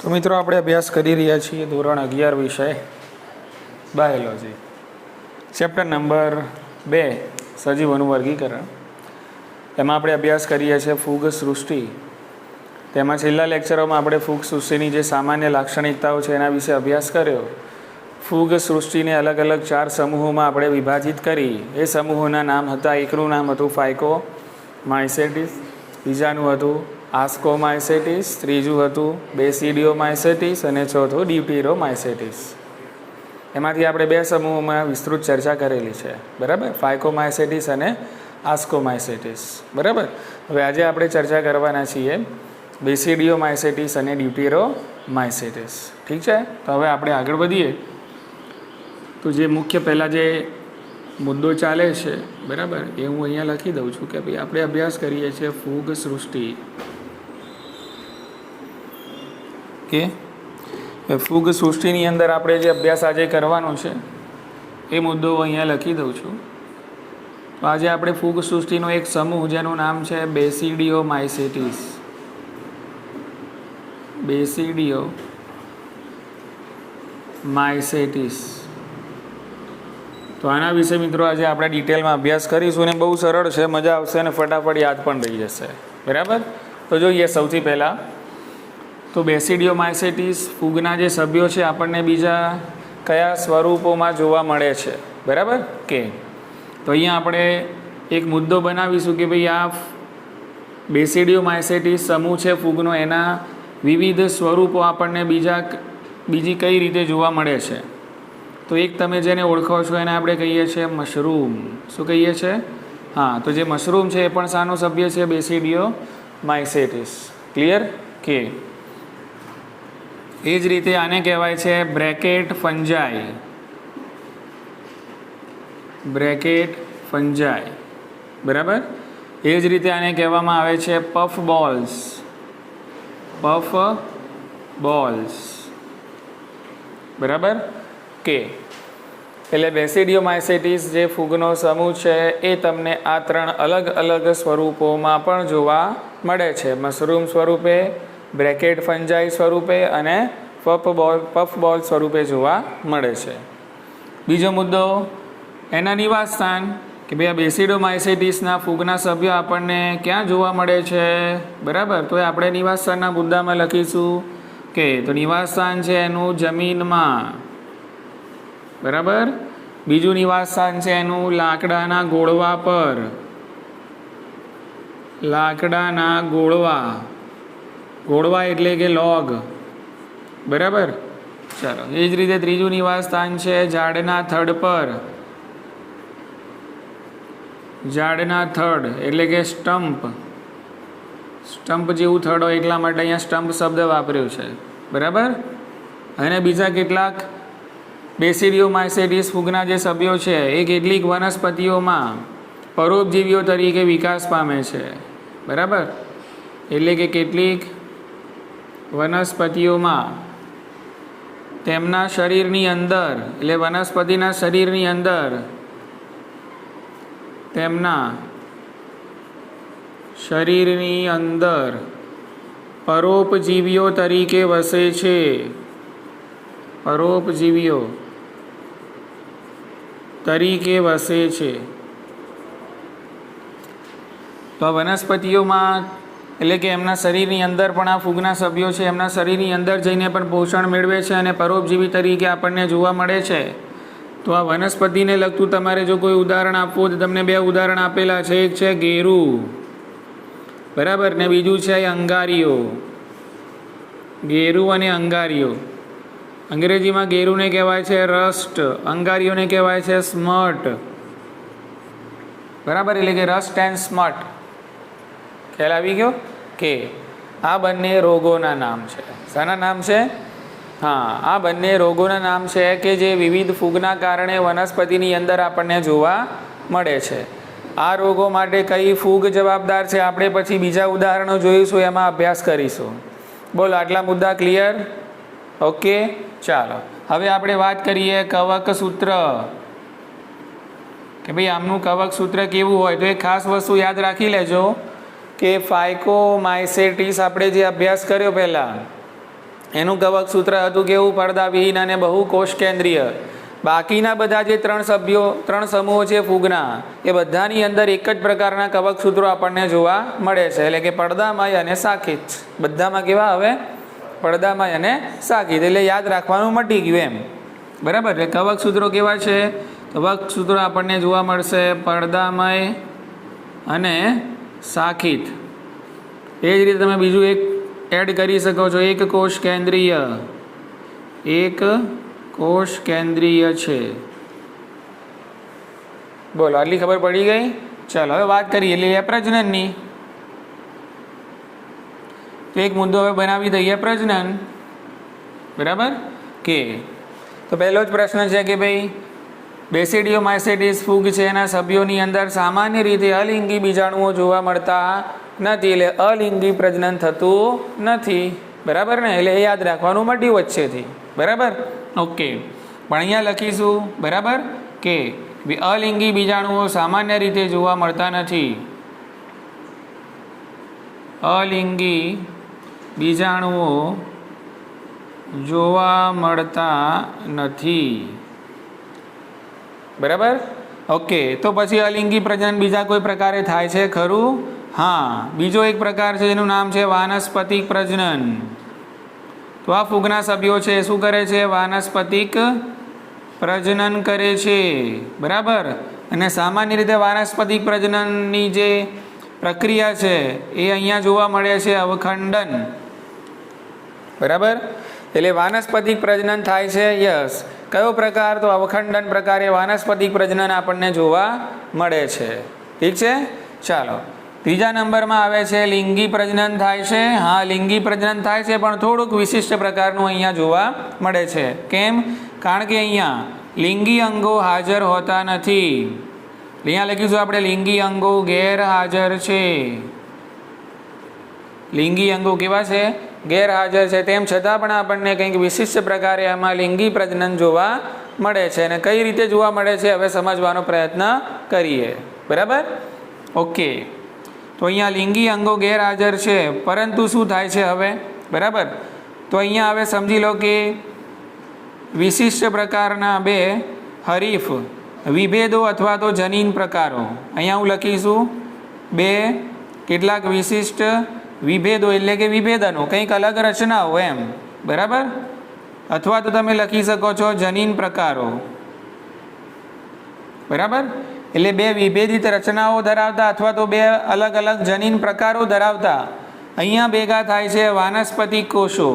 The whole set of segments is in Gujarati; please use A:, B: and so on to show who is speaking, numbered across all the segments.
A: તો મિત્રો આપણે અભ્યાસ કરી રહ્યા છીએ ધોરણ 11 વિષય બાયોલોજી, ચેપ્ટર નંબર 2 સજીવોનું વર્ગીકરણ. એમાં આપણે અભ્યાસ કરીએ છીએ ફૂગ સૃષ્ટિ. તેમાં છેલ્લા લેક્ચરોમાં આપણે ફૂગ સૃષ્ટિની જે સામાન્ય લાક્ષણિકતાઓ છે એના વિશે અભ્યાસ કર્યો. ફૂગ સૃષ્ટિને અલગ અલગ 4 સમૂહોમાં આપણે વિભાજિત કરી. એ સમૂહોના નામ હતા, એકનું નામ હતું ફાઇકોમાઇસેટિસ, બીજાનું હતું આસ્કોમાઇસેટિસ, ત્રીજું હતું બેસિડિયોમાઇસેટિસ અને ચોથું ડ્યુટેરોમાઇસેટિસ. એમાંથી આપણે 2 સમૂહોમાં વિસ્તૃત ચર્ચા કરેલી છે, બરાબર, ફાઇકોમાઇસેટિસ અને આસ્કોમાઇસેટિસ, બરાબર. હવે આજે આપણે ચર્ચા કરવાના છીએ બેસિડિયોમાઇસેટિસ અને ડ્યુટેરોમાઇસેટિસ. ઠીક છે, તો હવે આપણે આગળ વધીએ. તો જે મુખ્ય પહેલાં જે મુદ્દો ચાલે છે, બરાબર, એ હું અહીંયા લખી દઉં છું કે ભાઈ આપણે અભ્યાસ કરીએ છીએ ફૂગ સૃષ્ટિ. કે ફૂગ સૃષ્ટિની અંદર આપણે જે અભ્યાસ આજે કરવાનો છે એ મુદ્દો અહીંયા લખી દઉં છું. તો આજે આપણે ફૂગ સૃષ્ટિનો એક સમૂહ જેનું નામ છે બેસિડિયોમાઇસેટિસ. બેસિડિયોમાઇસેટિસ. તો આના વિશે મિત્રો આજે આપણે ડિટેલમાં અભ્યાસ કરીશું અને બહુ સરળ છે, મજા આવશે અને ફટાફટ યાદ પણ રહી જશે, બરાબર. તો જોઈએ સૌથી પહેલાં તો બેસિડિયોમાઇસેટિસ ફૂગના જે સભ્યો છે આપણને બીજા કયા સ્વરૂપોમાં જોવા મળે છે, બરાબર. કે તો અહીંયા આપણે એક મુદ્દો બનાવીશું કે ભાઈ આ બેસિડિયોમાઇસેટિસ સમૂહ છે ફૂગનો, એના વિવિધ સ્વરૂપો આપણને બીજી કઈ રીતે જોવા મળે છે. તો એક તમે જેને ઓળખો છો એને આપણે કહીએ છીએ મશરૂમ. શું કહીએ છીએ? હા, તો જે મશરૂમ છે એ પણ શાનો સભ્ય છે? બેસિડિયોમાઇસેટિસ. ક્લિયર? કે એ જ રીતે આને કહેવાય છે બ્રેકેટ ફંજાઈ. બ્રેકેટ ફંજાઈ, બરાબર. એ જ રીતે આને કહેવામાં આવે છે પફ બોલ્સ. પફ બોલ્સ, બરાબર. કે એટલે બેસિડિયોમાઇસેટિસ જે ફૂગનો સમૂહ છે એ તમને આ 3 અલગ અલગ સ્વરૂપોમાં પણ જોવા મળે છે. મશરૂમ સ્વરૂપે, બ્રેકેટ ફંજાઈ સ્વરૂપે અને પફ બોલ સ્વરૂપે જોવા મળે છે. બીજો મુદ્દો એના નિવાસ સ્થાન, કે ભાઈ આ બેસિડિયોમાઇસેટિસના ફૂગના સભ્યો આપણને ક્યાં જોવા મળે છે, બરાબર. તો એ આપણે નિવાસ સ્થાનના મુદ્દામાં લખીશું કે તો નિવાસ સ્થાન છે એનું જમીનમાં, બરાબર. બીજું નિવાસ સ્થાન છે એનું લાકડાના ગોળવા પર. લાકડાના ગોળવા, ગોળવા એટલે કે લોગ, બરાબર. ચાલો, એ જ રીતે ત્રીજું નિવાસ સ્થાન છે ઝાડના થડ પર. ઝાડના થડ એટલે કે સ્ટમ્પ. સ્ટમ્પ જેવું થડ હોય એટલા માટે અહીંયા સ્ટમ્પ શબ્દ વાપર્યો છે, બરાબર. અને બીજા કેટલાક બેસિડિયોમાઇસેટિસ ફૂગના જે સભ્યો છે એ કેટલીક વનસ્પતિઓમાં પરોપજીવીઓ તરીકે વિકાસ પામે છે, બરાબર. એટલે કે કેટલીક વનસ્પતિઓમાં તેમના શરીરની અંદર, એટલે વનસ્પતિના શરીરની અંદર તેમના શરીરની અંદર પરોપજીવીઓ તરીકે વસે છે. પરોપજીવીઓ તરીકે વસે છે. તો વનસ્પતિઓમાં એટલે કે એમના શરીરની અંદર પણ આ ફૂગના સભ્યો છે એમના શરીરની અંદર જઈને પણ પોષણ મેળવે છે અને પરોપજીવી તરીકે આપણને જોવા મળે છે. તો આ વનસ્પતિને લગતું તમારે જો કોઈ ઉદાહરણ આપવું તો તમને 2 ઉદાહરણ આપેલા છે. એક છે ગેરુ, બરાબર, ને બીજું છે અંગારીઓ. ગેરુ અને અંગારીઓ. અંગ્રેજીમાં ગેરુને કહેવાય છે રસ્ટ, અંગારીઓને કહેવાય છે સ્મટ, બરાબર. એટલે કે રસ્ટ એન્ડ સ્મટ. ખ્યાલ આવી ગયો? કે આ બંને રોગોના નામ છે. શાના નામ છે? હા, આ બંને રોગોના નામ છે કે જે વિવિધ ફૂગના કારણે વનસ્પતિની અંદર આપણને જોવા મળે છે. આ રોગો માટે કઈ ફૂગ જવાબદાર છે આપણે પછી બીજા ઉદાહરણો જોઈશું, એમાં અભ્યાસ કરીશું. બોલો, આટલા મુદ્દા ક્લિયર? ઓકે, ચાલો હવે આપણે વાત કરીએ કવક સૂત્ર. કે ભાઈ આમનું કવક સૂત્ર કેવું હોય. તો એક ખાસ વસ્તુ યાદ રાખી લેજો કે ફાઇકોમાઇસેટિસ આપણે જે અભ્યાસ કર્યો પહેલાં એનું કવક સૂત્ર હતું કેવું? પડદાવિહીન અને બહુકોષ કેન્દ્રીય. બાકીના બધા જે ત્રણ સમૂહો છે ફૂગના, એ બધાની અંદર એક જ પ્રકારના કવક સૂત્રો આપણને જોવા મળે છે, એટલે કે પડદામય અને શાખિત. બધામાં કેવા? હવે પડદામય અને શાખિત, એટલે યાદ રાખવાનું મટી ગયું એમ. બરાબર. એટલે કવક સૂત્રો કેવા છે? કવક સૂત્રો આપણને જોવા મળશે પડદામય અને શાખિત. એ જ રીતે તમે બીજું એક એડ કરી શકો છો, એક કોષ કેન્દ્રીય. એક કોષ કેન્દ્રીય છે. બોલો, આટલી ખબર પડી ગઈ? ચાલો હવે વાત કરીએ એટલે પ્રજનનની. તો એક મુદ્દો હવે બનાવી દઈએ પ્રજનન. બરાબર કે તો પહેલો જ પ્રશ્ન છે કે ભાઈ બેસિડિયોમાઇસેટિસ ફૂગ છે, એના સભ્યોની અંદર સામાન્ય રીતે અલિંગી બીજાણુઓ જોવા મળતા નથી, એટલે અલિંગી પ્રજનન થતું નથી. બરાબર ને? એટલે એ યાદ રાખવાનું મટ્યું વચ્ચેથી. બરાબર. ઓકે. પણ અહીંયા લખીશું બરાબર કે અલિંગી બીજાણુઓ સામાન્ય રીતે જોવા મળતા નથી. અલિંગી બીજાણુઓ જોવા મળતા નથી. બરાબર. ઓકે. તો પછી અલિંગી પ્રજનન બીજા કોઈ પ્રકારે થાય છે ખરું? હા, બીજો એક પ્રકાર છે, એનું નામ છે વાનસ્પતિક પ્રજનન. તો આ ફૂગના સભ્યો છે શું કરે છે? વાનસ્પતિક પ્રજનન કરે છે. બરાબર. અને સામાન્ય રીતે વાનસ્પતિક પ્રજનનની જે પ્રક્રિયા છે એ અહીંયા જોવા મળે છે અવખંડન. બરાબર. એટલે વાનસ્પતિક પ્રજનન થાય છે. યસ. કયો પ્રકાર? તો અવખંડન પ્રકારે વાનસ્પતિક પ્રજનન આપણને જોવા મળે છે. ઠીક છે. ચાલો, ત્રીજા નંબરમાં આવે છે લિંગી પ્રજનન થાય છે. હા, લિંગી પ્રજનન થાય છે, પણ થોડુંક વિશિષ્ટ પ્રકારનું અહીંયા જોવા મળે છે. કેમ? કારણ કે અહીંયા લિંગી અંગો હાજર હોતા નથી. અહીંયા લખીશું આપણે લિંગી અંગો ગેરહાજર છે. લિંગી અંગો કેવા છે? ગેરહાજર છે. તેમ છતાં પણ આપણને કંઈક વિશિષ્ટ પ્રકારે આમાં લિંગી પ્રજનન જોવા મળે છે. અને કઈ રીતે જોવા મળે છે હવે સમજવાનો પ્રયત્ન કરીએ. બરાબર. ઓકે. તો અહીંયા લિંગી અંગો ગેરહાજર છે, પરંતુ શું થાય છે હવે? બરાબર. તો અહીંયા હવે સમજી લો કે વિશિષ્ટ પ્રકારના બે હરીફ વિભેદો અથવા તો જનીન પ્રકારો. અહીંયા હું લખીશું બે કેટલાક વિશિષ્ટ વિભેદો, એટલે કે વિભેદનો, કંઈક અલગ રચનાઓ એમ. બરાબર. અથવા તો તમે લખી શકો છો જનીન પ્રકારો. બરાબર. એટલે બે વિભેદિત રચનાઓ ધરાવતા અથવા તો બે અલગ અલગ જનીન પ્રકારો ધરાવતા અહીંયા ભેગા થાય છે વાનસ્પતિક કોષો.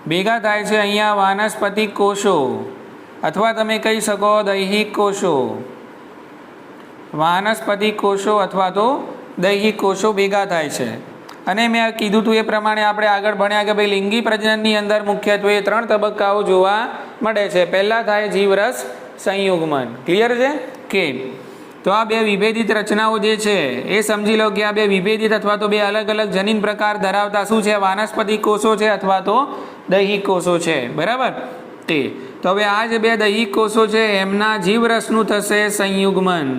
A: ભેગા થાય છે અહીંયા વાનસ્પતિક કોષો, અથવા તમે કહી શકો દૈહિક કોષો. વાનસ્પતિક કોષો અથવા તો દૈહિક કોષો ભેગા થાય છે. અને મેં કીધું હતું એ પ્રમાણે આપણે આગળ ભણ્યા કે ભાઈ લિંગી પ્રજનનની અંદર મુખ્યત્વે 3 તબક્કાઓ જોવા મળે છે. પહેલાં થાય જીવરસ સંયુગ્મન. ક્લિયર છે કે? તો આ બે વિભેદિત રચનાઓ જે છે એ સમજી લો કે આ બે વિભેદિત અથવા તો બે અલગ અલગ જનીન પ્રકાર ધરાવતા શું છે? વાનસ્પતિક કોષો છે અથવા તો દૈહિક કોષો છે. બરાબર. તે તો હવે આ જે બે દૈહિક કોષો છે એમના જીવરસનું થશે સંયુગ્મન.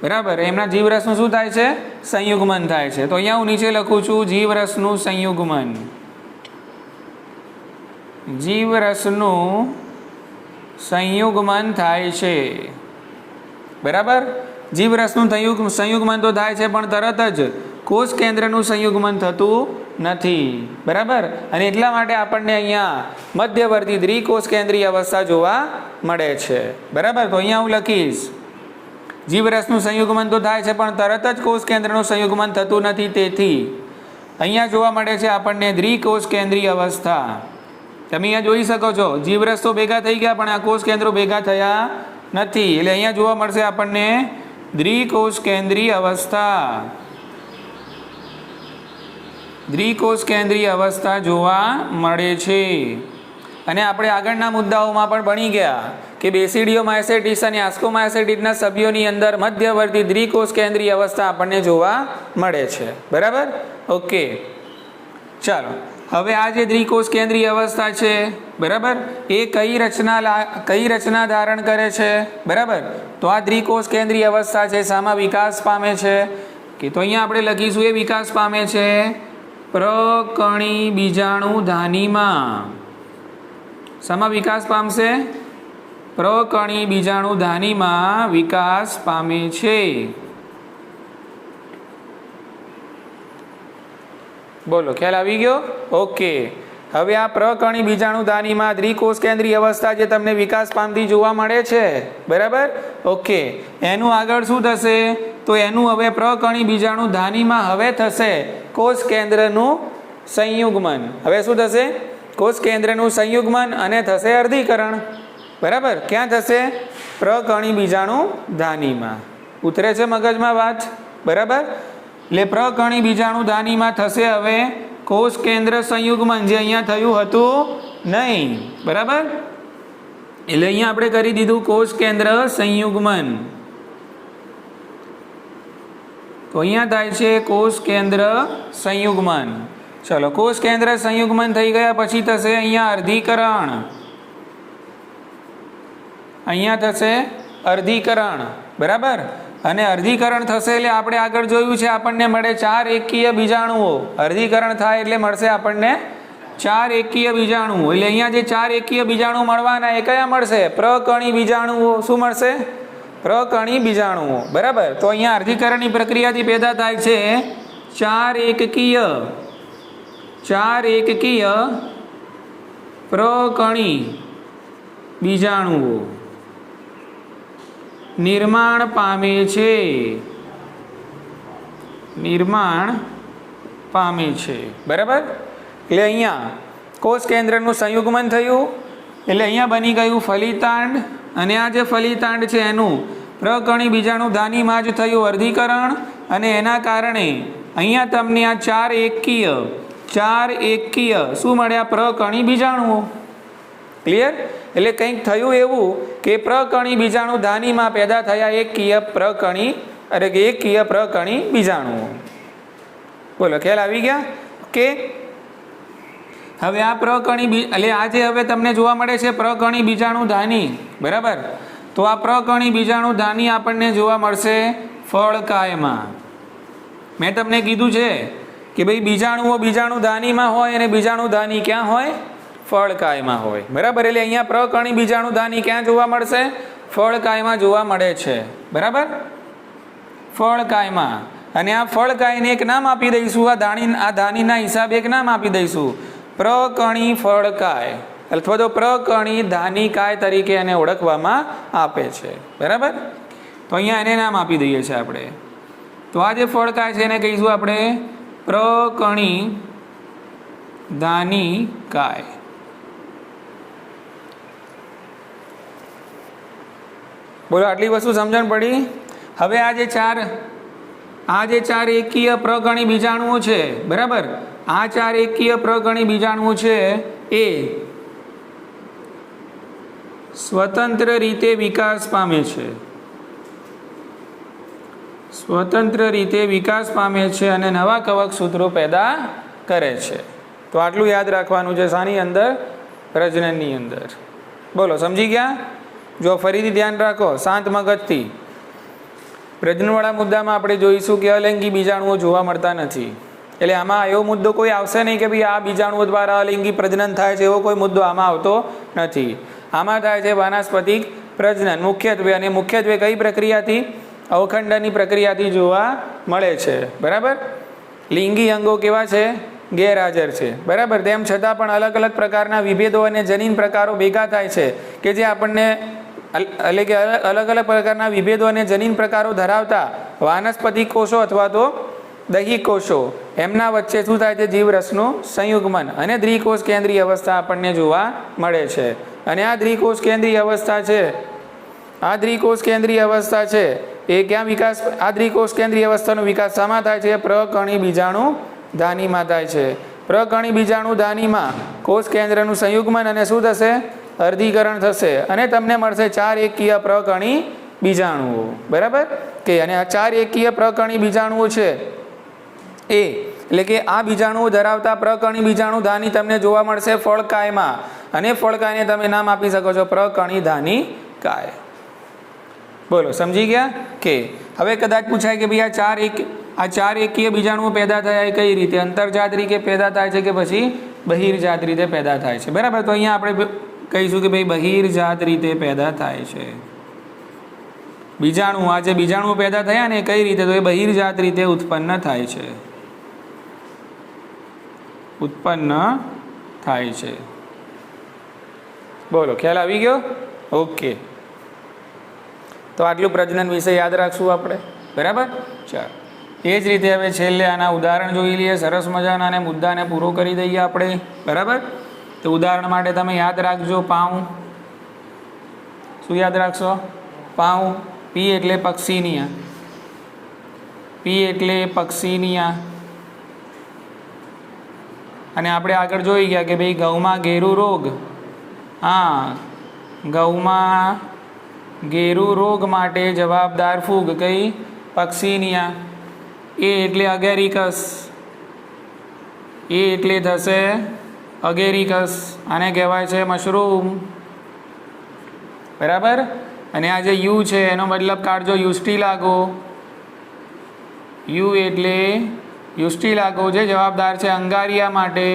A: બરાબર. એમના જીવરસનું શું થાય છે? સંયુગ્મન થાય છે. તો અહીંયા હું નીચે લખું છું જીવરસનું સંયુગ્મન. જીવરસનું સંયુગ્મન થાય છે. બરાબર. જીવરસનું સંયુગ્મન તો થાય છે, પણ તરત જ કોષ કેન્દ્રનું સંયુગ્મન થતું નથી. બરાબર. અને એટલા માટે આપણને અહીંયા મધ્યવર્તી દ્વિકોષ કેન્દ્રીય અવસ્થા જોવા મળે છે. બરાબર. તો અહીંયા હું લખીશ જીવરસનું સંયુગ્મન તો થાય છે, પણ તરત જ કોષ કેન્દ્રનું સંયુગ્મન થતું નથી. તેથી અહીંયા જોવા મળે છે આપણને દ્વિકોષ કેન્દ્રીય અવસ્થા. તમે અહીંયા જોઈ શકો છો જીવરસ તો ભેગા થઈ ગયા, પણ આ કોષ કેન્દ્રો ભેગા થયા નથી. એટલે અહીંયા જોવા મળશે આપણને દ્વિકોષ કેન્દ્રીય અવસ્થા. દ્વિકોષ કેન્દ્રીય અવસ્થા જોવા મળે છે. અને આપણે આગળના મુદ્દાઓમાં પણ ભણી ગયા કે બેસિડિયોમાઇસેટિસ અને આસ્કોમાઇસેટિસના સભ્યોની અંદર મધ્યવર્તી દ્વિકોષ કેન્દ્રીય અવસ્થા આપણને જોવા મળે છે. બરાબર. ઓકે. ચાલો, હવે આ જે દ્વિકોષ કેન્દ્રીય અવસ્થા છે, બરાબર, એ કઈ રચના ધારણ કરે છે? બરાબર. તો આ દ્વિકોષ કેન્દ્રીય અવસ્થા છે શામાં વિકાસ પામે છે? કે તો અહીંયા આપણે લખીશું એ વિકાસ પામે છે પ્રકણી બીજાણુ ધાનીમાં શામાં વિકાસ પામશે? પ્રકણી બીજાણુ ધાનીમાં વિકાસ પામે છે. બોલો, ખ્યાલ આવી ગયો? ઓકે. હવે આ પ્રકણી બીજાણુ ધાનીમાં દ્વિકોષ કેન્દ્રીય અવસ્થા જે તમને વિકાસ પામતી જોવા મળે છે, બરાબર? ઓકે. એનું આગળ શું થશે? તો એનું હવે પ્રકણી બીજાણુ ધાનીમાં હવે થશે કોષ કેન્દ્રનું સંયુગ્મન. હવે શું થશે? કોષ કેન્દ્રનું સંયુગ્મન અને થશે અર્ધીકરણ. બરાબર? ક્યાં થશે? પ્રકણી બીજાણુ ધાનીમાં. ઉતરે છે મગજમાં વાત? બરાબર? એટલે પ્રકણી બીજાણુ ધાનીમાં થશે હવે કોષ કેન્દ્ર સંયુગ્મન, જે અહીંયા થયું હતું નહીં. બરાબર? એટલે અહીંયા આપણે કરી દીધું કોષ કેન્દ્ર સંયુગ્મન. તો અહીંયા થાય છે કોષ કેન્દ્ર સંયુગ્મન. ચલો, કોષ કેન્દ્ર સંયુગ્મન થઈ ગયા પછી થશે અહીંયા અર્ધીકરણ. અહીંયા થશે અર્ધીકરણ. બરાબર? અને અર્ધીકરણ થશે એટલે આપણે આગળ જોયું છે આપણને મળે 4 એકકીય બીજાણુઓ. અર્ધીકરણ થાય એટલે મળશે આપણને 4 એકકીય બીજાણુઓ. એટલે અહીંયા જે 4 એકકીય બીજાણુ મળવાના એ કયા મળશે? પ્રકણી બીજાણુઓ. શું મળશે? પ્રકણી બીજાણુઓ. બરાબર? તો અહીંયા અર્ધીકરણની પ્રક્રિયાથી પેદા થાય છે 4 એકકીય પ્રકણી બીજાણુઓ નિર્માણ પામે છે. બરાબર? એટલે અહીંયા કોષ કેન્દ્રનું સંયુગ્મન થયું એટલે અહીંયા બની ગયું ફલિતાંડ. અને આ જે ફલિતાંડ છે એનું પ્રકણી બીજાણુ ધાનીમાં જ થયું અર્ધીકરણ. અને એના કારણે અહીંયા તમને આ 4 એકકીય શું મળ્યા? પ્રકણી બીજાણુઓ. ક્લિયર? એટલે કંઈક થયું એવું કે પ્રકણી બીજાણુ ધાનીમાં પેદા થયા એકકીય પ્રકણી બીજાણુઓ. બોલો, ખ્યાલ આવી ગયા? ઓકે. હવે આ પ્રકણી એટલે આજે હવે તમને જોવા મળે છે પ્રકણી બીજાણુ ધાની. બરાબર? તો આ પ્રકણી બીજાણુ ધાની આપણને જોવા મળશે ફળકાયમાં. મેં તમને કીધું છે કે ભાઈ બીજાણુઓ બીજાણુ ધાનીમાં હોય અને બીજાણુ ધાની ક્યાં હોય? ફળકાયમાં હોય. બરાબર? એટલે અહીંયા પ્રકણી બીજાણુ ધાની ક્યાં જોવા મળશે? ફળકાયમાં જોવા મળે છે. બરાબર? ફળકાયમાં. અને આ ફળકાયને એક નામ આપી દઈશું. આ ધાનીના હિસાબે એક નામ આપી દઈશું, પ્રકણી ફળકાય અથવા તો પ્રકણી ધાનીકાય તરીકે એને ઓળખવામાં આપે છે. બરાબર? તો અહીંયા એને નામ આપી દઈએ છીએ આપણે. તો આ જે ફળકાય છે એને કહીશું આપણે પ્રકણી ધાનીકાય. બોલો, આટલી વસ્તુ સમજણ પડી? હવે આ જે 4 એકકીય પ્રકણી બીજાણુઓ છે, બરાબર? આ 4 એકકીય પ્રકણી બીજાણુઓ છે એ સ્વતંત્ર રીતે વિકાસ પામે છે. અને નવા કવક સૂત્રો પેદા કરે છે. તો આટલું યાદ રાખવાનું છે. શાની અંદર? પ્રજનનની અંદર. બોલો, સમજી ગયા? જો ફરીથી ધ્યાન રાખો શાંત મગજથી. પ્રજનનવાળા મુદ્દામાં આપણે જોઈશું કે અલિંગી બીજાણુઓ જોવા મળતા નથી. એટલે આમાં એવો મુદ્દો કોઈ આવશે નહીં કે ભાઈ આ બીજાણુઓ દ્વારા અલિંગી પ્રજનન થાય છે, એવો કોઈ મુદ્દો આમાં આવતો નથી. આમાં થાય છે વાનસ્પતિક પ્રજનન મુખ્યત્વે. અને મુખ્યત્વે કઈ પ્રક્રિયાથી? અવખંડનની પ્રક્રિયાથી જોવા મળે છે. બરાબર? લિંગી અંગો કેવા છે? ગેરહાજર છે. બરાબર? તેમ છતાં પણ અલગ અલગ પ્રકારના વિભેદો અને જનીન પ્રકારો ભેગા થાય છે કે જે આપણને એટલે કે અલગ અલગ પ્રકારના વિભેદો અને જનીન પ્રકારો ધરાવતા વાનસ્પતિક કોષો અથવા તો દૈહિક કોષો એમના વચ્ચે શું થાય છે? જીવરસનું સંયુગ્મન અને દ્વિકોષ કેન્દ્રીય અવસ્થા આપણને જોવા મળે છે. અને આ દ્વિકોષ કેન્દ્રીય અવસ્થા છે એ ક્યાં વિકાસ? આ દ્વિકોષ કેન્દ્રીય અવસ્થાનો વિકાસ શામાં થાય છે? પ્રકણી બીજાણુ ધાનીમાં થાય છે. પ્રકણી બીજાણુ ધાનીમાં કોષ કેન્દ્રનું સંયુગ્મન અને શું થશે? અર્ધીકરણ થશે. અને તમને મળશે 4 એકકીય પ્રકણી બીજાણુઓ. બરાબર? કે અને આ 4 એકકીય પ્રકણી બીજાણુઓ છે એટલે કે આ બીજાણુઓ ધરાવતા પ્રકણી બીજાણુ ધાની તમને જોવા મળશે ફળકાયમાં. અને ફળકાયને તમે નામ આપી શકો છો પ્રકણી ધાનીકાય. બોલો, સમજી ગયા? કે હવે કદાચ પૂછાય કે ભાઈ આ 4 એકકીય બીજાણુઓ પેદા થયા એ કઈ રીતે? અંતર્જાત રીતે પેદા થાય છે કે પછી બહિર્જાત રીતે પેદા થાય છે? બરાબર, તો અહીંયા આપણે કહીશું કે ભાઈ બહિર્જાત રીતે પેદા થાય છે બીજાણુ. આ જે બીજાણુઓ પેદા થયા ને કઈ રીતે? તો એ બહિર્જાત રીતે ઉત્પન્ન થાય છે, ઉત્પન્ન થાય છે. બોલો, ખ્યાલ આવી ગયો? ઓકે, તો આટલું પ્રજનન વિશે યાદ રાખશું આપણે. બરાબર, ચાલો. એ જ રીતે હવે છેલ્લે આના ઉદાહરણ જોઈ લઈએ. સરસ મજાના અને મુદ્દાને પૂરો કરી દઈએ આપણે. બરાબર, તો ઉદાહરણ માટે તમે યાદ રાખજો પાઉં. શું યાદ રાખશો? પાઉં. પી એટલે પક્ષીની, પી એટલે પક્ષીની. અને આપણે આગળ જોઈ ગયા કે ભાઈ ઘઉંમાં ઘેરું રોગ, હા, ઘઉંમાં ઘેરું રોગ માટે જવાબદાર ફૂગ કઈ? પક્ષીનિયા. એ એટલે અગેરિકસ, એ એટલે થશે અગેરિકસ. આને કહેવાય છે મશરૂમ. બરાબર, અને આ જે યુ છે એનો મતલબ કાઢજો યુસ્ટિલાગો. યુ એટલે યુસ્ટિલાગો, જે જવાબદાર છે અંગારિયા માટે,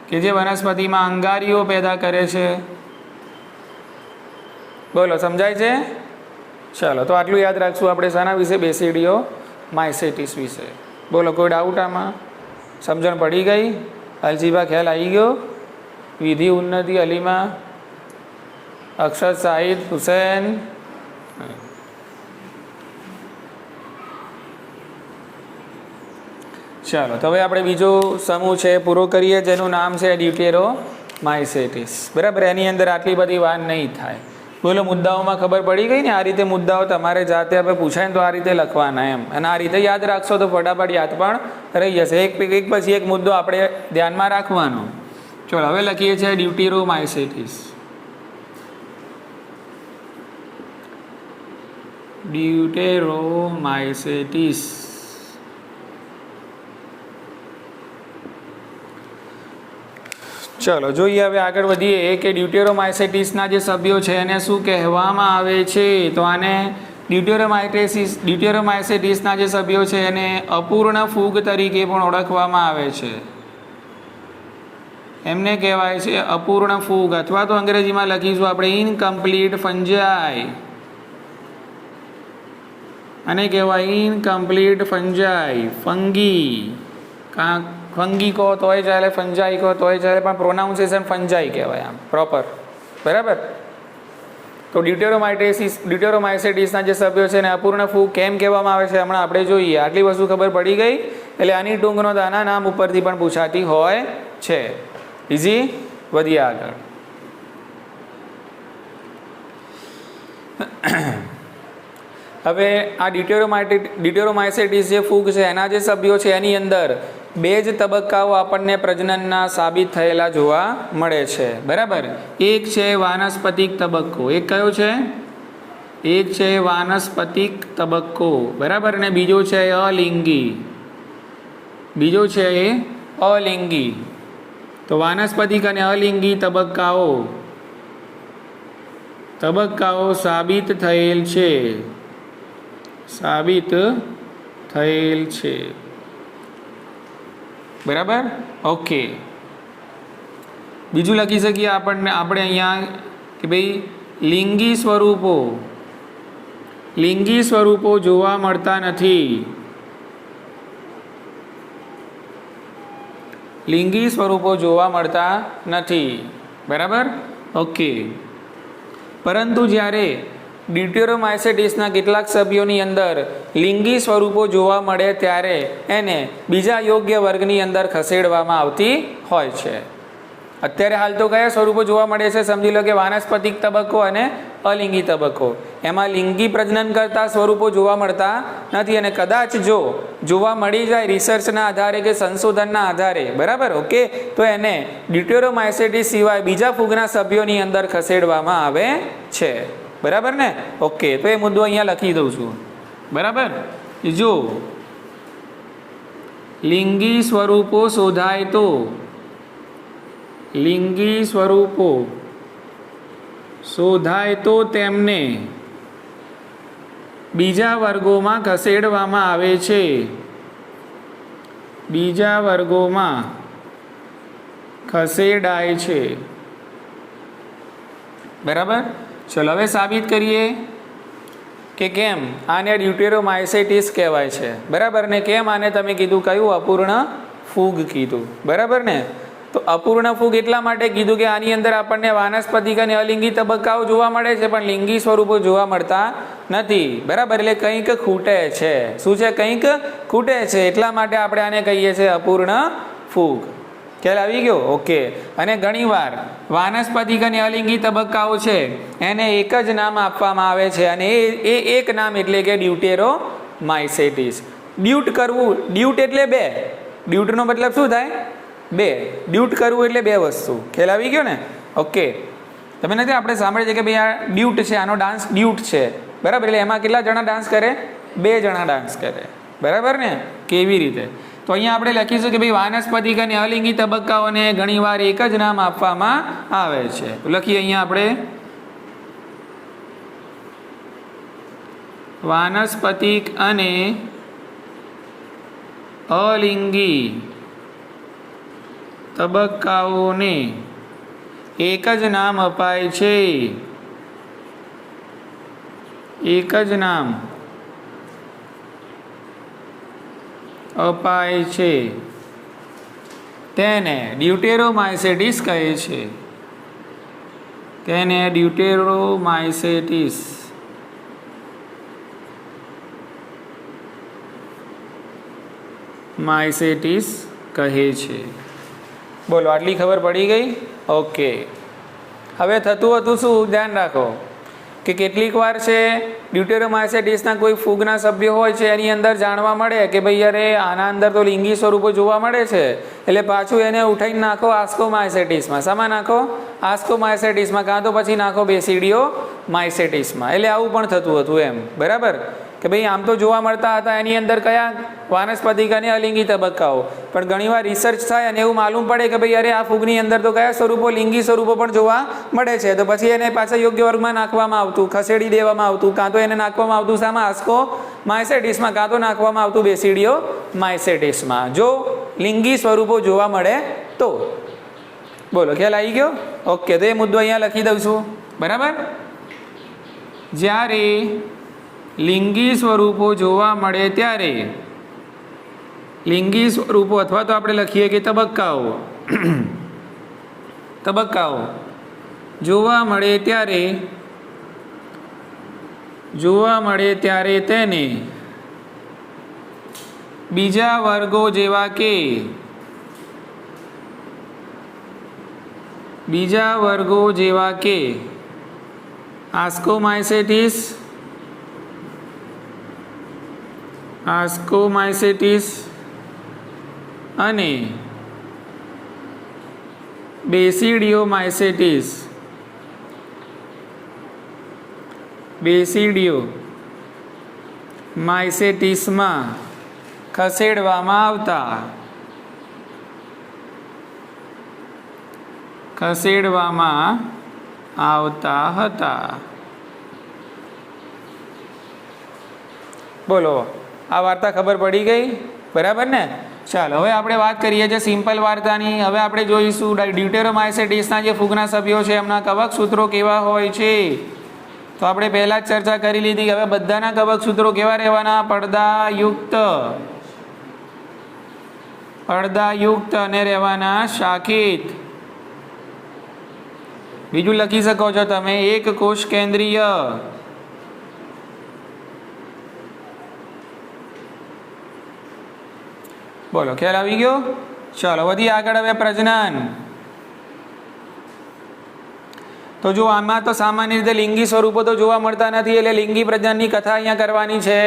A: કે જે વનસ્પતિમાં અંગારીઓ પેદા કરે છે. બોલો, સમજાય છે? ચાલો, તો આટલું યાદ રાખશું આપણે શાના વિશે? બેસિડિયો માઇસેટિસ વિશે. બોલો, કોઈ ડાઉટ આમાં? સમજણ પડી ગઈ? અલજીબા ખ્યાલ આવી ગયો? વિધિ, ઉન્નતિ, અલીમા, અક્ષર, સાહિદ, હુસૈન. ચાલો, તો હવે આપણે બીજો સમૂહ છે પૂરો કરીએ, જેનું નામ છે ડ્યુટેરોમાઇસેટિસ. બરાબર, એની અંદર આટલી બધી વાત નહીં થાય. બોલો, મુદ્દાઓમાં ખબર પડી ગઈ ને? આ રીતે મુદ્દાઓ તમારે જાતે આપણે પૂછાય ને તો આ રીતે લખવાના એમ, અને આ રીતે યાદ રાખશો તો ફટાફટ યાદ પણ રહી જશે. એક પછી એક મુદ્દો આપણે ધ્યાનમાં રાખવાનો. ચલો, હવે લખીએ છીએ ડ્યુટેરોમાઇસેટિસ. ડ્યુટેરોમાઇસેટિસ. ચલો જોઈએ, હવે આગળ વધીએ કે ડ્યુટેરોમાઇસેટિસના જે સભ્યો છે એને શું કહેવામાં આવે છે? તો આને ડ્યુટેરોમાઇસેટિસના જે સભ્યો છે એને અપૂર્ણ ફૂગ તરીકે પણ ઓળખવામાં આવે છે. એમને કહેવાય છે અપૂર્ણ ફૂગ, અથવા તો અંગ્રેજીમાં લખીશું આપણે ઇનકમ્પ્લીટ ફંજાઈ. અને કહેવાય ઇનકમ્પ્લીટ ફંજાઈ, ફંગી. ફંગી કહો તોય ચાલે, ફંજાઈ કહો તોય ચાલે, પણ પ્રોનાઉન્સિએશન ફંજાઈ કહેવાય આમ પ્રોપર. બરાબર, તો ડ્યુટેરોમાઇસેટિસના જે સભ્યો છે એને અપૂર્ણ ફૂગ કેમ કહેવામાં આવે છે હમણાં આપણે જોઈએ. આટલી વસ્તુ ખબર પડી ગઈ એટલે આની ટૂંકનો આના નામ ઉપરથી પણ પૂછાતી હોય છે. ઇઝી. વધીએ આગળ. હવે આ ડ્યુટેરોમાઇસેટિસ જે ફૂગ છે એના જે સભ્યો છે એની અંદર બે જ તબક્કાઓ આપણને પ્રજનનના સાબિત થયેલા જોવા મળે છે. બરાબર, એક છે વાનસ્પતિક તબક્કો. એક કયો છે? એક છે વાનસ્પતિક તબક્કો. બરાબર, અને બીજો છે અલિંગી. બીજો છે એ અલિંગી. તો વાનસ્પતિક અને અલિંગી તબક્કાઓ સાબિત થયેલ છે, સાબિત થયેલ છે. બરાબર, ઓકે. બીજું લખી શકીએ આપણે અહીંયા કે ભાઈ લિંગી સ્વરૂપો જોવા મળતા નથી. લિંગી સ્વરૂપો જોવા મળતા નથી. બરાબર, ઓકે. પરંતુ જ્યારે ડ્યુટેરોમાઇસેટિસના કેટલાક સભ્યોની અંદર લિંગી સ્વરૂપો જોવા મળે ત્યારે એને બીજા યોગ્ય વર્ગની અંદર ખસેડવામાં આવતી હોય છે. અત્યારે હાલ તો કયા સ્વરૂપો જોવા મળે છે? સમજી લો કે વાનસ્પતિક તબક્કો અને અલિંગી તબક્કો. એમાં લિંગી પ્રજનન કરતા સ્વરૂપો જોવા મળતા નથી, અને કદાચ જો જોવા મળી જાય રિસર્ચના આધારે કે સંશોધનના આધારે, બરાબર, ઓકે, તો એને ડ્યુટેરોમાઇસેટિસ સિવાય બીજા ફૂગના સભ્યોની અંદર ખસેડવામાં આવે છે. બરાબર ને? ઓકે, તો એ મુદ્દો અહીંયા લખી દઉં છું. બરાબર, જો લિંગી સ્વરૂપો શોધાય તો, લિંગી સ્વરૂપો શોધાય તો તેમને બીજા વર્ગોમાં ખસેડવામાં આવે છે, બીજા વર્ગોમાં ખસેડાય છે. બરાબર. ચલો હવે સાબિત કરીએ કે કેમ આને ડ્યુટેરોમાઇસેટિસ કહેવાય છે. બરાબર ને કેમ આને તમે કીધું કયું અપૂર્ણ ફૂગ કીધું. બરાબર ને. તો અપૂર્ણ ફૂગ એટલા માટે કીધું કે આની અંદર આપણને વાનસ્પતિક અને અલિંગી તબક્કાઓ જોવા મળે છે પણ લિંગી સ્વરૂપો જોવા મળતા નથી. બરાબર. એટલે કંઈક ખૂટે છે. શું છે? કંઈક ખૂટે છે. એટલા માટે આપણે આને કહીએ છીએ અપૂર્ણ ફૂગ. ખ્યાલ આવી ગયો? ઓકે. અને ઘણીવાર વાનસ્પતિક અને અલિંગી તબક્કાઓ છે એને એક જ નામ આપવામાં આવે છે અને એ એક નામ એટલે કે ડ્યુટેરોમાઇસેટિસ. ડ્યુટ કરવું, ડ્યુટ એટલે બે. ડ્યુટનો મતલબ શું થાય? બે. ડ્યુટ કરવું એટલે બે વસ્તુ. ખ્યાલ આવી ગયો ને? ઓકે. તમે નથી આપણે સાંભળે છે કે ભાઈ આ ડ્યુટ છે, આનો ડાન્સ ડ્યુટ છે. બરાબર. એટલે એમાં કેટલા જણા ડાન્સ કરે? બે જણા ડાન્સ કરે. બરાબર ને? કેવી રીતે? તો અહીંયા આપણે લખીશું કે ભાઈ વાનસ્પતિક અને અલિંગી તબક્કાઓને ઘણીવાર એક જ નામ આપવામાં આવે છે. લખીએ અહીંયા આપણે વાનસ્પતિક અને અલિંગી તબક્કાઓને એક જ નામ અપાય છે, એક જ નામ અપાય છે. તેને ડ્યુટેરોમાઇસેટિસ કહે છે. તેને ડ્યુટેરોમાઇસેટિસ કહે છે. બોલો, આટલી ખબર પડી ગઈ? ઓકે. હવે થતું હતું શું? ધ્યાન રાખો કે કેટલીક વાર છે ડ્યુટેરોમાઇસેટિસના કોઈ ફૂગના સભ્યો હોય છે એની અંદર જાણવા મળે કે ભાઈ અરે આના અંદર તો લિંગી સ્વરૂપો જોવા મળે છે, એટલે પાછું એને ઉઠાઈને નાખો આસ્કોમાઇસેટિસમાં. શામાં નાખો? આસ્કોમાઇસેટિસમાં, કાં તો પછી નાખો બેસિડિયોમાઇસેટિસમાં. એટલે આવું પણ થતું હતું એમ. બરાબર કે ભાઈ આમ તો જોવા મળતા હતા એની અંદર કયા? વાનસ્પતિક અને અલિંગી તબક્કાઓ. પણ ઘણીવાર રિસર્ચ થાય અને એવું માલુમ પડે કે ભાઈ અરે આ ફૂગની અંદર તો કયા સ્વરૂપો? લિંગી સ્વરૂપો પણ જોવા મળે છે. તો પછી એને પાછા યોગ્ય વર્ગમાં નાખવામાં આવતું, ખસેડી દેવામાં આવતું. કાં તો એને નાખવામાં આવતું શામાં? આસ્કોમાઇસેટિસમાં, કાં તો નાખવામાં આવતું બેસિડિયોમાઇસેટિસમાં, જો લિંગી સ્વરૂપો જોવા મળે તો. બોલો, ખ્યાલ આવી ગયો? ઓકે. તો એ મુદ્દો અહીંયા લખી દઉં છું. બરાબર. જ્યારે લિંગી સ્વરૂપો જોવા મળે ત્યારે, લિંગી સ્વરૂપો અથવા તો આપણે લખીએ કે તબક્કાઓ, તબક્કાઓ જોવા મળે ત્યારે તેને બીજા વર્ગો જેવા કે આસ્કોમાઇસેટિસ અને બેસિડિયોમાઇસેટિસમાં ખસેડવામાં આવતા હતા. બોલો, આ વાર્તા ખબર પડી ગઈ? બરાબર ને? ચાલો હવે આપણે વાત કરીએ છીએ સિમ્પલ વાર્તાની. હવે આપણે જોઈશું ડ્યુટેરોમાઇસેટિસના જે ફૂગના સભ્યો છે એમના કવક સૂત્રો કેવા હોય છે. તો આપણે પહેલા જ ચર્ચા કરી લીધી કે હવે બધાના કવક સૂત્રો કેવા રહેવાના? પડદાયુક્ત અને રહેવાના શાખિત. બીજું લખી શકો છો તમે એક કોષ કેન્દ્રીય. બોલો, ખ્યાલ આવી ગયો? ચાલો વધીએ આગળ. હવે પ્રજનન. તો જો આમાં તો સામાન્ય રીતે લિંગી સ્વરૂપો તો જોવા મળતા નથી, એટલે લિંગી પ્રજનનની કથા અહીંયા કરવાની છે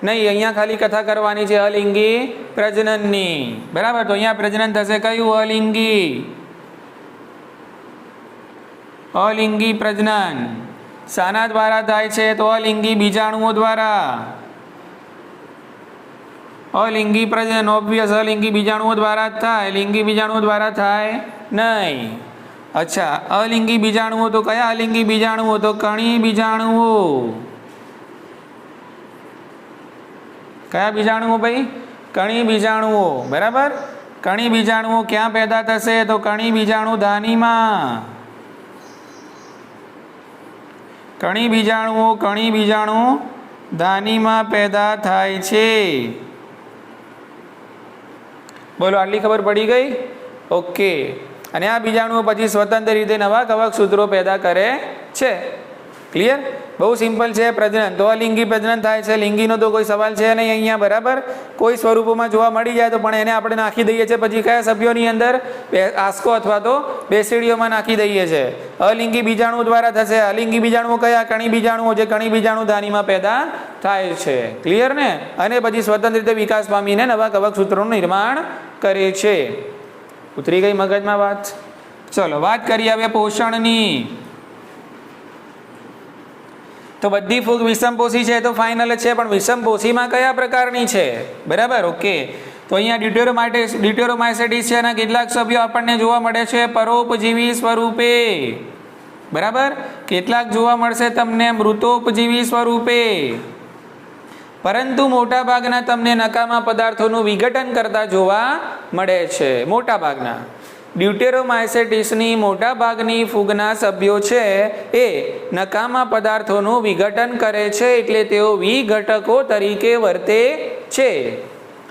A: નહીં. અહીંયા ખાલી કથા કરવાની છે અલિંગી પ્રજનનની. બરાબર. તો અહીંયા પ્રજનન થશે કયું? અલિંગી પ્રજનન. શાના દ્વારા થાય છે? તો અલિંગી બીજાણુઓ દ્વારા. અલિંગી પ્રજનન ઓબ્વિયસ અલિંગી બીજાણુઓ દ્વારા જ થાય, લિંગી બીજાણુઓ દ્વારા થાય નહીં. અચ્છા, અલિંગી બીજાણુઓ તો કયા અલિંગી બીજાણુઓ? તો કણી બીજાણુઓ. કયા બીજાણુઓ ભાઈ? કણી બીજાણુઓ, બરાબર. કણી બીજાણુઓ ક્યાં પેદા થશે? તો કણી બીજાણુ ધાનીમાં. કણી બીજાણુ ધાનીમાં પેદા થાય છે. બોલો, આટલી ખબર પડી ગઈ? ઓકે. અને આ બીજાણુઓ પછી સ્વતંત્ર રીતે નવા કવક સૂત્રો પેદા કરે છે. ક્લિયર? બહુ સિમ્પલ છે. પ્રજનન તો અલિંગી પ્રજનન થાય છે. લિંગીનો તો કોઈ સવાલ છે નહીં અહીંયા, બરાબર. કોઈ સ્વરૂપોમાં જોવા મળી જાય તો પણ એને આપણે નાખી દઈએ છીએ પછી કયા સભ્યોની અંદર? આસ્કો અથવા તો બેસિડીઓમાં નાખી દઈએ છીએ. અલિંગી બીજાણુ દ્વારા થશે. અલિંગી બીજાણુઓ કયા? કણી બીજાણુઓ, જે કણી બીજાણુ ધાનીમાં પેદા થાય છે. ક્લિયર ને? અને પછી સ્વતંત્ર રીતે વિકાસ પામીને નવા કવક સૂત્રોનું નિર્માણ કરે છે. ઉતરી ગઈ મગજમાં વાત? ચલો વાત કરીએ હવે પોષણની. તો બધી ફૂગ વિષમપોષી છે તો ફાઇનલ જ છે, પણ વિષમપોષીમાં કયા પ્રકારની છે? બરાબર. ઓકે. તો અહીંયા ડ્યુટેરોમાઇસેટિસ છે એના કેટલાક સભ્યો આપણને જોવા મળે છે પરોપજીવી સ્વરૂપે. બરાબર. કેટલાક જોવા મળશે તમને મૃતોપજીવી સ્વરૂપે, પરંતુ મોટા ભાગના તમને નકામા પદાર્થોનું વિઘટન કરતા જોવા મળે છે. મોટા ભાગના ડ્યુટેરોમાઇસેટિસની મોટા ભાગની ફૂગના સભ્યો છે એ નકામા પદાર્થોનું વિઘટન કરે છે, એટલે તેઓ વિઘટકો તરીકે વર્તે છે.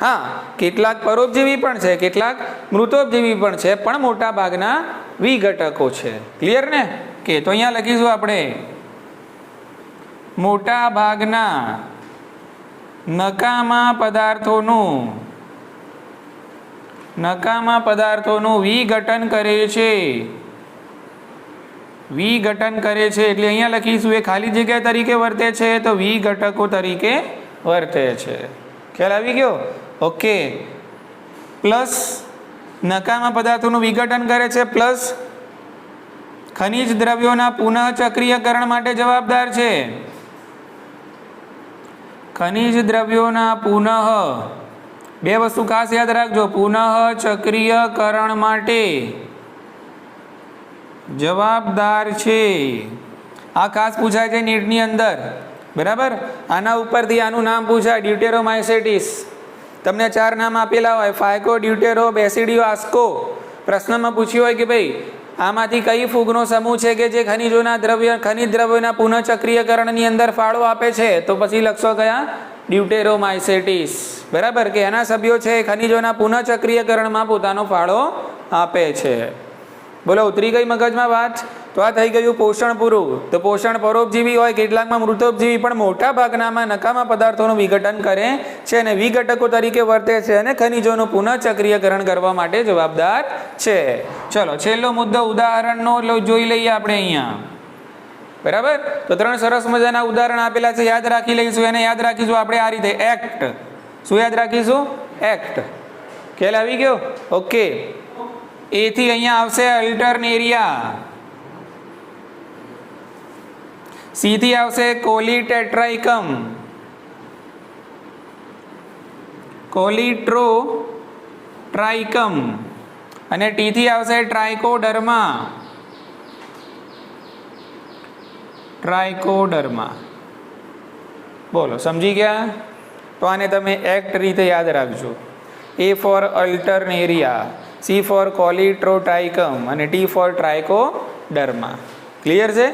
A: હા, કેટલાક પરોપજીવી પણ છે, કેટલાક મૃતોપજીવી પણ છે, પણ મોટા ભાગના વિઘટકો છે. ક્લિયર ને? કે તો અહીંયા લખીશું આપણે મોટા ભાગના નકામા પદાર્થોનું વિઘટન કરે છે. વિઘટન કરે છે એટલે અહીંયા લખીશું એ ખાલી જગ્યા તરીકે વર્તે છે, તો વિઘટકો તરીકે વર્તે છે. ખ્યાલ આવી ગયો? ઓકે. પ્લસ નકામા પદાર્થોનું વિઘટન કરે છે, પ્લસ ખનિજ દ્રવ્યોના પુનઃ ચક્રીયકરણ માટે જવાબદાર છે. ખનિજ દ્રવ્યોના પુનઃ, બે વસ્તુ ખાસ યાદ રાખજો, પુનઃ ચક્રીયકરણ માટે જવાબદાર છે. આ ખાસ પૂછાય છે નીટની અંદર. બરાબર. આના ઉપરથી આનું નામ પૂછાય, ડ્યુટેરોમાઇસેટિસ. તમને 4 નામ આપેલા હોય, ફાયકો, ડ્યુટેરો, બેસિડિયો, આસ્કો. પ્રશ્નમાં પૂછ્યું હોય કે ભાઈ આમાંથી કઈ ફૂગનો સમૂહ છે કે જે ખનિજ દ્રવ્યોના પુનઃ ચક્રીયકરણની અંદર ફાળો આપે છે, તો પછી લખશો કયા? ડ્યુટેરોમાઇસેટિસ. બરાબર. કે એના સભ્યો છે ખનિજોના પુનઃ ચક્રીયકરણમાં પોતાનો ફાળો આપે છે. બોલો, ઉતરી ગઈ મગજમાં વાત? તો આ થઈ ગયું પોષણ પૂરું. તો પોષણ પરોપજીવી હોય, કેટલાકમાં મૃતોપજીવી, પણ મોટા ભાગનામાં નકામા પદાર્થોનું વિઘટન કરે છે અને વિઘટકો તરીકે વર્તે છે અને ખનિજોનું પુનઃ ચક્રીયકરણ કરવા માટે જવાબદાર છે. ચલો છેલ્લો મુદ્દો ઉદાહરણનો જોઈ લઈએ આપણે અહીંયા. બરાબર. તો 3 સરસ મજાના ઉદાહરણ આપેલા છે, યાદ રાખી લઈશું. એને યાદ રાખીશું આપણે આ રીતે, એક્ટ. શું યાદ રાખીશું? એક્ટ. ખ્યાલ આવી ગયો? ઓકે. એથી અહીંયા આવશે અલ્ટરનેરિયા, સી થી આવશે કોલિટ્રાઇકમ અને ટી થી આવશે ટ્રાઇકોડર્મા. બોલો, સમજી ગયા? તો આને તમે એક્ટ રીતે યાદ રાખજો. એ ફોર અલ્ટરનેરિયા, સી ફોર કોલિટ્રોટ્રાઇકમ અને ટી ફોર ટ્રાઇકોડર્મા. ક્લિયર છે?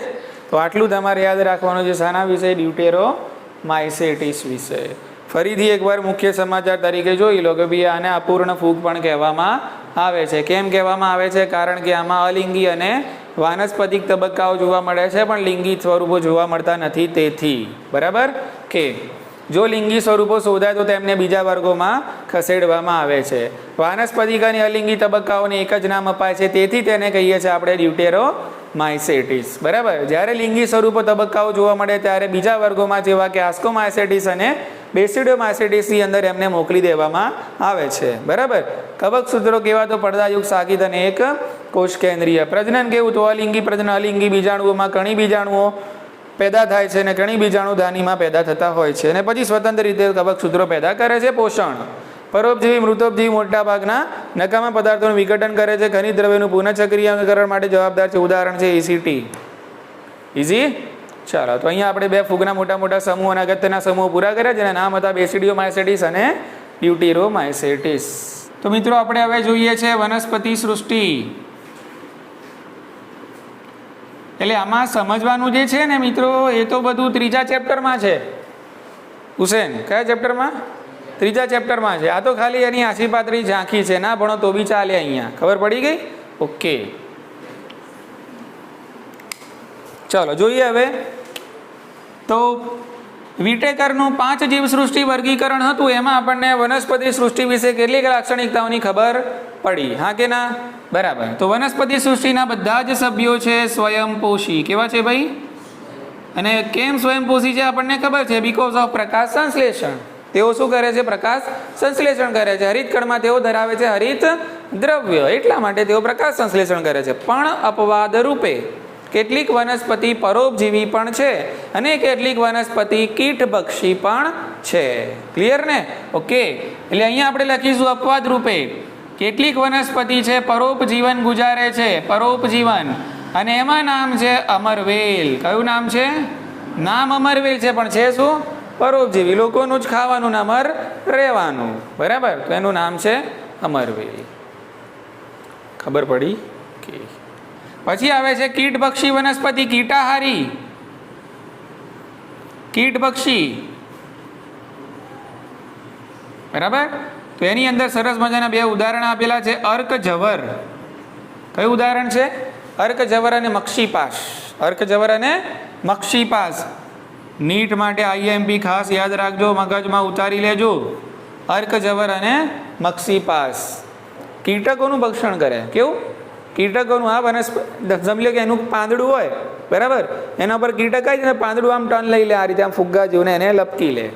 A: તો આટલું તમારે યાદ રાખવાનું છે. શાના વિશે? ડ્યુટેરોમાઇસેટિસ વિશે. ફરીથી એકવાર મુખ્ય સમાચાર તરીકે જોઈ લો કે ભાઈ આને અપૂર્ણ ફૂગ પણ કહેવામાં આવે છે. કેમ કહેવામાં આવે છે? કારણ કે આમાં અલિંગી અને વાનસ્પતિક તબક્કાઓ જોવા મળે છે, પણ લિંગી સ્વરૂપો જોવા મળતા નથી. તેથી બરાબર કે જો લિંગી સ્વરૂપો શોધાય તો તેમને બીજા વર્ગોમાં ખસેડવામાં આવે છે. વાનસ્પતિક અને અલિંગી તબક્કાઓને એક જ નામ અપાય છે, તેથી તેને કહીએ છીએ આપણે ડ્યુટેરોમાઇસેટિસ. બરાબર. જ્યારે લિંગી સ્વરૂપો તબક્કાઓ જોવા મળે ત્યારે બીજા વર્ગોમાં જેવા કે આસ્કોમાઇસેટિસ અને બેસિડિયોમાઇસેટિસની અંદર એમને મોકલી દેવામાં આવે છે. બરાબર. કવક સૂત્રો કેવા? તો પડદાયુક્ત, સાકિત અને એક કોષ કેન્દ્રીય. પ્રજનન કેવું? તો અલિંગી પ્રજનન. અલિંગી બીજાણુઓમાં કણી બીજાણુઓ પેદા થાય છે અને કણી બીજાણુ ધાનીમાં પેદા થતા હોય છે અને પછી સ્વતંત્ર રીતે કવક સૂત્રો પેદા કરે છે. પોષણ પરોપજીવી, મૃતોપજીવી મોટા ભાગના નકામા પદાર્થોનું વિઘટન કરે છે, ખનિજ દ્રવ્યનું પુનઃચક્રીયકરણ માટે જવાબદાર છે. ઉદાહરણ છે ECT. ઇઝી? ચાલો, તો અહીંયા આપણે બે ફૂગના મોટા મોટા સમૂહ અને અગત્યના સમૂહ પૂરા કર્યા, જેના નામ હતા બેસિડિયોમાઇસેટિસ અને ડ્યુટેરોમાઇસેટિસ. તો મિત્રો આપણે હવે જોઈએ છે વનસ્પતિ સૃષ્ટિ. એટલે આમાં સમજવાનું જે છે ને મિત્રો, એ તો બધું ત્રીજા ચેપ્ટરમાં છે. હુસેન, કયા ચેપ્ટરમાં? ત્રીજા ચેપ્ટરમાં છે. આ તો ખાલી એની આછી પાતળી ઝાંખી છે, ના ભણો તો બી ચાલે. અહીંયા ખબર પડી ગઈ? ઓકે, ચાલો જોઈએ હવે. તો વિટેકરનું 5 જીવસૃષ્ટિ વર્ગીકરણ હતું, એમાં આપણને વનસ્પતિ સૃષ્ટિ વિશે કેટલીક લાક્ષણિકતાઓની ખબર પડી, હા કે ના? બરાબર. તો વનસ્પતિ સૃષ્ટિના બધા જ સભ્યો છે સ્વયંપોષી. કેવા છે ભાઈ? અને કેમ સ્વયંપોષી છે આપણને ખબર છે, બીકોઝ ઓફ પ્રકાશ સંશ્લેષણ. તેઓ શું કરે છે? પ્રકાશ સંશ્લેષણ કરે છે. હરિતકણમાં તેઓ ધરાવે છે હરિત દ્રવ્ય, એટલા માટે તેઓ પ્રકાશ સંશ્લેષણ કરે છે. પણ અપવાદ રૂપે કેટલીક વનસ્પતિ પરોપજીવી પણ છે અને કેટલીક વનસ્પતિ કીટભક્ષી પણ છે. ક્લિયર ને? ઓકે, એટલે અહીંયા આપણે લખીશું અપવાદ રૂપે કેટલીક વનસ્પતિ છે પરોપજીવન ગુજારે છે, પરોપજીવન, અને એમાં નામ છે અમરવેલ. કયું નામ છે? નામ અમરવેલ છે, પણ છે શું? પરોપજીવી. લોકોનું જ ખાવાનું ને અમર રહેવાનું. બરાબર, તો એનું નામ છે અમરવેલ. ખબર પડી? કે પછી આવે છે કીટભક્ષી વનસ્પતિ, કીટાહારી, કીટભક્ષી. બરાબર, તો એની અંદર સરસ મજાના બે ઉદાહરણ આપેલા છે. અર્કજવર. કયું ઉદાહરણ છે? અર્કજવર અને મક્ષીપાસ. અર્કજવર અને મક્ષીપાસ. નીટ માટે આઈએમપી ખાસ યાદ રાખજો, મગજમાં ઉતારી લેજો. અર્કજવર અને મક્ષીપાસ કીટકોનું ભક્ષણ કરે. કેવું? કીટકોનું. આ વનસ્પતિ સમજી લો કે એનું પાંદડું હોય, બરાબર, એના પર કીટક આવી જાય, પાંદડું આમ ટર્ન લઈ લે આ રીતે, આમ ફુગ્ગા જેવું, એને લપકી લે.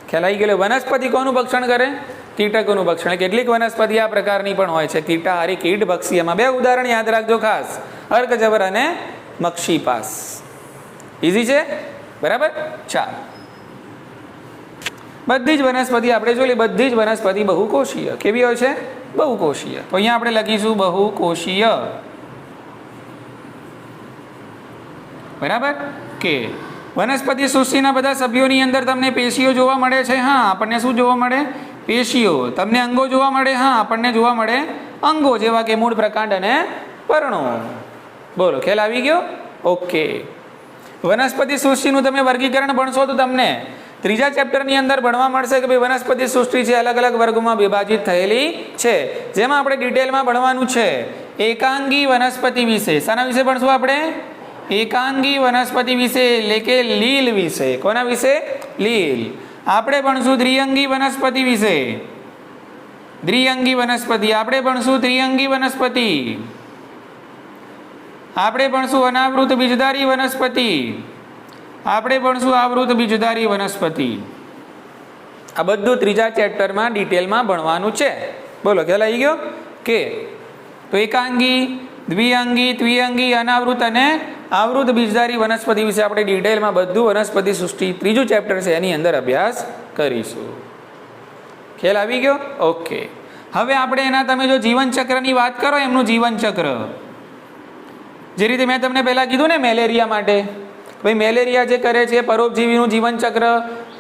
A: ખ્યાલ આવી ગયેલો? વનસ્પતિ કોનું ભક્ષણ કરે? કીટકોનું ભક્ષણ. કેટલીક વનસ્પતિ આ પ્રકારની પણ હોય છે, કીટાહારી, કીટભક્ષી. એમાં બે ઉદાહરણ યાદ રાખજો ખાસ, અર્કજવર અને મક્ષીપાસ. ઇઝી છે? બરાબર. ચાલો, બધી જ વનસ્પતિ આપણે જોઈ લઈએ. બધી જ વનસ્પતિ બહુકોષીય. કેવી હોય છે? બહુકોષીય. તો અહીંયા આપણે લખીશું બહુકોષીય. બરાબર. કે વનસ્પતિ સૃષ્ટિના બધા સભ્યોની અંદર તમને પેશીઓ જોવા મળે છે. હા, આપણને શું જોવા મળે? પેશીઓ. તમને અંગો જોવા મળે? હા, આપણને જોવા મળે અંગો, જેવા કે મૂળ, પ્રકાંડ અને પર્ણો. બોલો, ખ્યાલ આવી ગયો? ઓકે. વનસ્પતિ સૃષ્ટિનું તમે વર્ગીકરણ ભણશો તો તમને ત્રીજા ચેપ્ટરની અંદર ભણવા મળશે કે ભાઈ વનસ્પતિ સૃષ્ટિ છે અલગ અલગ વર્ગોમાં વિભાજિત થયેલી છે, જેમાં આપણે ડિટેલમાં ભણવાનું છે એકાંગી વનસ્પતિ વિશે. શાના વિશે ભણશું આપણે? એકાંગી વનસ્પતિ વિશે, એટલે કે લીલ વિશે. કોના વિશે? લીલ. આપણે ભણશું દ્વિઅંગી વનસ્પતિ વિશે. દ્વિઅંગી વનસ્પતિ. આપણે ભણશું ત્રિઅંગી વનસ્પતિ. આપણે ભણશું અનાવૃત બીજધારી વનસ્પતિ. આપણે ભણશું આવૃત બીજધારી વનસ્પતિ. આ બધું ત્રીજા ચેપ્ટરમાં ડિટેલમાં ભણવાનું છે. બોલો, ખ્યાલ આવી ગયો? કે તો એકાંગી, દ્વિઅંગી, ત્રિઅંગી, અનાવૃત અને આવૃત બીજધારી વનસ્પતિ વિશે આપણે ડિટેલમાં બધું વનસ્પતિ સૃષ્ટિ ત્રીજું ચેપ્ટર છે એની અંદર અભ્યાસ કરીશું. ખ્યાલ આવી ગયો? ઓકે. હવે આપણે એના તમે જો જીવનચક્રની વાત કરો, એમનું જીવનચક્ર જે રીતે મેં તમને પહેલાં કીધું ને મેલેરિયા માટે, ભાઈ મેલેરિયા જે કરે છે પરોપજીવીનું જીવનચક્ર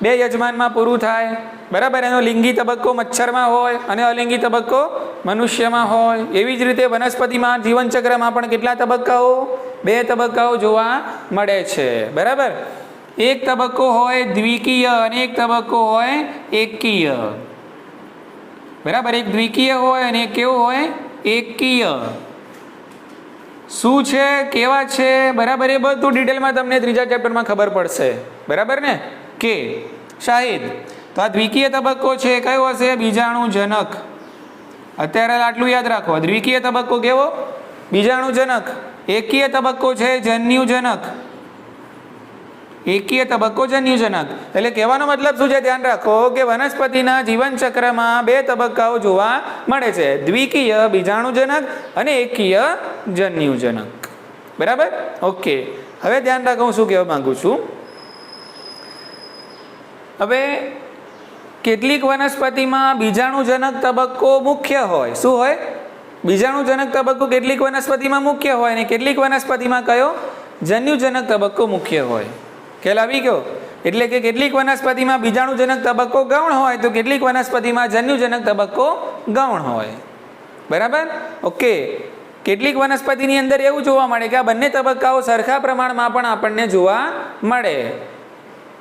A: 2 યજમાનમાં પૂરું થાય. બરાબર. એનો લિંગી તબક્કો મચ્છરમાં હોય અને અલિંગી તબક્કો મનુષ્યમાં હોય. એવી જ રીતે વનસ્પતિમાં જીવનચક્રમાં પણ કેટલા તબક્કાઓ? 2 તબક્કાઓ જોવા મળે છે. બરાબર. એક તબક્કો હોય દ્વિકીય અને એક તબક્કો હોય એકકીય. બરાબર. એક દ્વિકીય હોય અને એક કેવો હોય? એકકીય. શું છે, કેવા છે, બરાબર, એ બધું ડિટેલમાં તમને ત્રીજા ચેપ્ટરમાં ખબર પડશે. બરાબર ને? કે શાહિદ, તો આ દ્વિકીય તબક્કો છે કયો હશે? બીજાણુજનક. અત્યારે આટલું યાદ રાખો. દ્વિકીય તબક્કો કેવો? બીજાણુજનક. એકકીય તબક્કો છે જન્યુજનક. એકકીય તબક્કો જન્યુજનક. એટલે કહેવાનો મતલબ શું છે? ધ્યાન રાખો કે વનસ્પતિના જીવનચક્રમાં 2 તબક્કાઓ જોવા મળે છે, દ્વિકીય બીજાણુજનક અને એકકીય જન્યુજનક. બરાબર. ઓકે. હવે ધ્યાન રાખો, હું શું કહેવા માંગુ છું. હવે કેટલીક વનસ્પતિમાં બીજાણુજનક તબક્કો મુખ્ય હોય. શું હોય? બીજાણુજનક તબક્કો કેટલીક વનસ્પતિમાં મુખ્ય હોય અને કેટલીક વનસ્પતિમાં કયો? જન્યુજનક તબક્કો મુખ્ય હોય. ખ્યાલ આવી ગયો? એટલે કે કેટલીક વનસ્પતિમાં બીજાણુજનક તબક્કો ગૌણ હોય તો કેટલીક વનસ્પતિમાં જન્યુજનક તબક્કો ગૌણ હોય. બરાબર? ઓકે. કેટલીક વનસ્પતિની અંદર એવું જોવા મળે કે આ બંને તબક્કાઓ સરખા પ્રમાણમાં પણ આપણને જોવા મળે.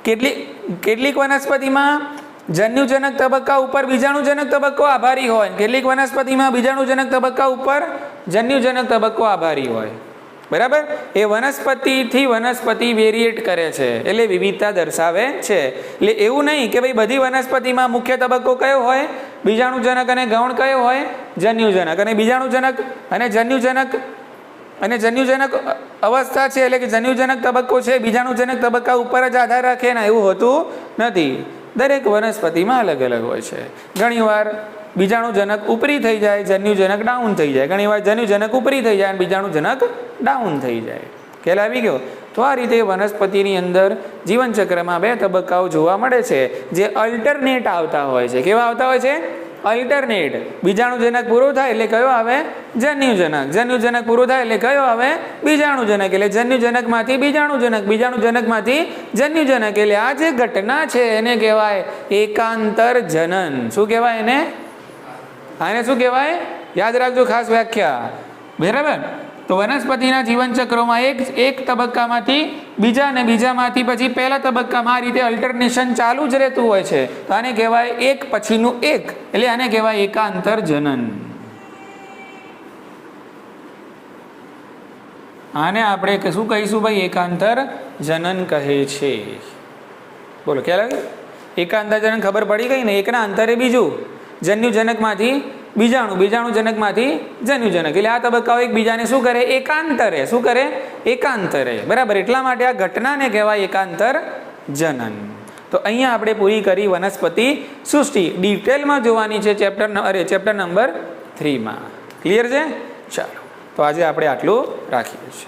A: કેટલીક વનસ્પતિમાં જન્યુજનક તબક્કા ઉપર બીજાણુજનક તબક્કો આભારી હોય, કેટલીક વનસ્પતિમાં બીજાણુજનક તબક્કા ઉપર જન્યુજનક તબક્કો આભારી હોય. બરાબર? એ વનસ્પતિથી વનસ્પતિ વેરિએટ કરે છે, એટલે વિવિધતા દર્શાવે છે. એટલે એવું નહીં કે ભાઈ બધી વનસ્પતિમાં મુખ્ય તબક્કો કયો હોય? બીજાણુજનક અને ગૌણ કયો હોય? જન્યુજનક. અને બીજાણુજનક અને જન્યુજનક અવસ્થા છે એટલે કે જન્યુજનક તબક્કો છે બીજાણુજનક તબક્કા ઉપર જ આધાર રાખે ને, એવું હોતું નથી. દરેક વનસ્પતિમાં અલગ અલગ હોય છે. ઘણીવાર બીજાણુજનક ઉપરી થઈ જાય, જન્યુજનક ડાઉન થઈ જાય. ઘણીવાર જન્યુજનક ઉપરી થઈ જાય અને બીજાણુજનક ડાઉન થઈ જાય. ખ્યાલ આવી ગયો? તો આ રીતે વનસ્પતિની અંદર જીવનચક્રમાં બે તબક્કાઓ જોવા મળે છે જે અલ્ટરનેટ આવતા હોય છે. કેવા આવતા હોય છે? અલ્ટરનેટ. બીજાણુજનક પૂરું થાય એટલે કયો આવે? જન્યુજનક. જન્યુજનક પૂરું થાય એટલે કયો આવે? બીજાણુજનક. એટલે જન્યુજનકમાંથી બીજાણુજનક, બીજાણુજનકમાંથી જન્યુજનક. એટલે આ જે ઘટના છે એને કહેવાય એકાંતર જનન. શું કહેવાય એને? આને શું કહેવાય? યાદ રાખજો, ખાસ વ્યાખ્યા. બરાબર? તો વનસ્પતિના જીવનચક્રોમાં એક તબક્કામાંથી બીજા અને બીજામાંથી પછી પહેલા તબક્કામાં આ રીતે અલ્ટરનેશન ચાલુ જ રહેતું હોય છે. તો આને કહેવાય એક પછીનું એક, એટલે આને કહેવાય એકાંતર જનન. આને આપણે શું કહીશું ભાઈ? એકાંતર જનન કહે છે. બોલો ખ્યાલ આવે? એકાંતર જનન ખબર પડી ગઈ ને? એકના અંતરે બીજું, જન્યુજનકમાંથી બીજાણુ, બીજાણુજનકમાંથી જન્યુજનક. એટલે આ તબક્કાઓ એકબીજાને શું કરે? એકાંતરે. શું કરે? એકાંતરે. બરાબર? એટલા માટે આ ઘટનાને કહેવાય એકાંતર જનન. તો અહીંયા આપણે પૂરી કરી વનસ્પતિ સૃષ્ટિ. ડિટેલમાં જોવાની છે ચેપ્ટર નંબર 3 માં. ક્લિયર છે? ચાલો, તો આજે આપણે આટલું રાખીએ છીએ.